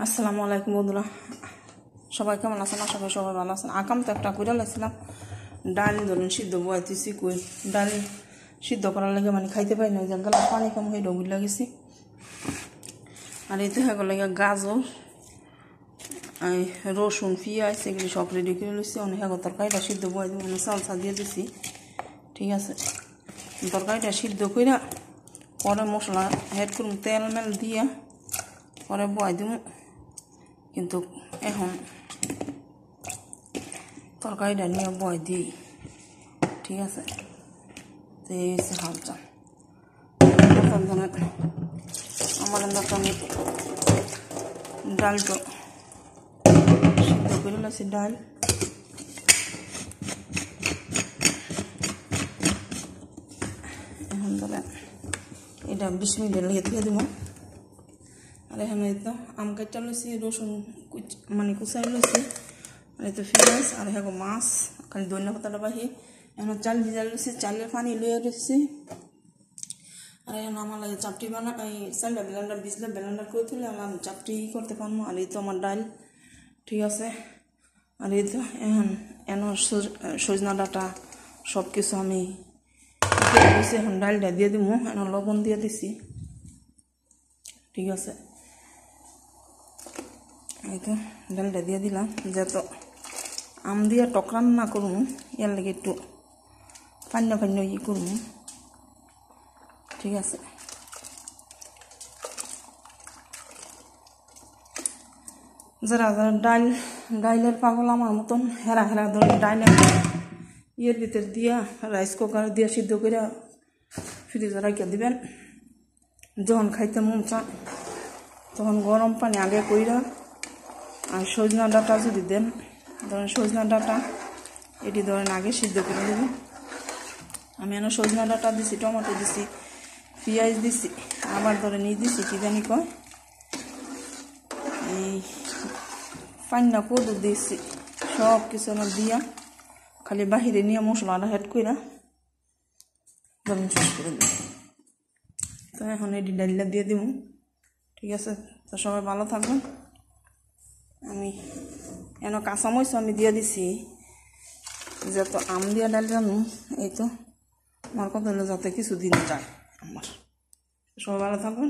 আসসালামু আলাইকুম বন্ধুরা, সবাই কেমন আছেন? আশা করি সবাই ভালো আছেন। আকাম তো একটা করে লাগছিলাম, ডাল ধরুন সিদ্ধ বয়াইতেছি। কই ডাল সিদ্ধ করার লাগে মানে খাইতে পারি না, যে গলা পানি কম হয়ে ডবুল লাগেছি। আর এই তো হয়ে গেল গাজর, রসুন, পেঁয়াজ এগুলি সব রেডি করে লইছি। অনেক হ্যাঁ তরকারিটা সিদ্ধ বয়াই দিব, মানে চালসা দিয়ে দিছি। ঠিক আছে, তরকারিটা সিদ্ধ করে পরে মশলা হেড করুন, তেল মেল দিয়া পরে বয়াই দিব। কিন্তু এখন তরকারিটা নিয়ে বয় দিই। ঠিক আছে, তো এই হচ্ছে হালচাল। আমার আমি ডাল তো সিদ্ধ করে লাগছে। ডাল এখন ধরেন এটা 20 মিনিটের লেগে দিয়ে দেবো। আর এখানে তো আম কাটা লইছি, রসুন মানে কুচাই লইছি, আর এই তো পেঁয়াজ, আর হ্যাঁ মাছ, খালি ধনিয়া পাতাটা বাহি। এখন চাল ভিজা লইছি, চালের পানি লইয়া রয়েছি। আর এখন আমার লাগে চাপটি বানা, এই চালটা ব্লেন্ডার ভিজলে ব্লেন্ডার করে তুলে আমি চাপটি করতে পারবো। আর এই তো আমার ডাল। ঠিক আছে, আর এই তো এখন সজনা ডাঁটা সব কিছু আমি দিয়েছি। এখন ডালটা দিয়ে দিব, এখন লবণ দিয়ে দিছি। ঠিক আছে, এই তো ডালটা দিয়ে দিলাম। যেহেতু আম দিয়ে টক রান্না করবো, এর লাগে একটু পান্য পান্য করবো। ঠিক আছে, যারা যারা ডাইলের পাগল আমার মতন হেরা হেরা ধরে ডাইলের ইয়ের ভিতর দিয়া রাইস কুকার দিয়া সিদ্ধ করে ফ্রিজে রাখিয়ে দিবেন। যখন খাইতে মন চান তখন গরম পানি আগে কইরা, আর সজনা ডাঁটা যদি দেন, ধরেন সজনা ডাঁটা এটি ধরেন আগে সিদ্ধ করে দেবেন। আমি এনে সজনা ডাঁটা দিছি, টমেটো দিছি, পেঁয়াজ দিছি, আবার ধরে নিয়ে দিছি কি জানি কয় এই পান্না কদু দিছি। সব কিছু আমার দিয়া খালি বাহিরে নিয়ে মশলাটা হেড কইরা ধরেন শেষ করে দিই। তো এখন এটি ডাইলটা দিয়ে দিব। ঠিক আছে, তো সবাই ভালো থাকবেন। আমি এনে কাঁচামরিচ আমি দিয়ে দিছি, যেহেতু আম দিয়া ডাল জানো। এই তো আমার কথা হলো যাতে কিছুদিন যায় আমার। সবাই ভালো থাকবেন।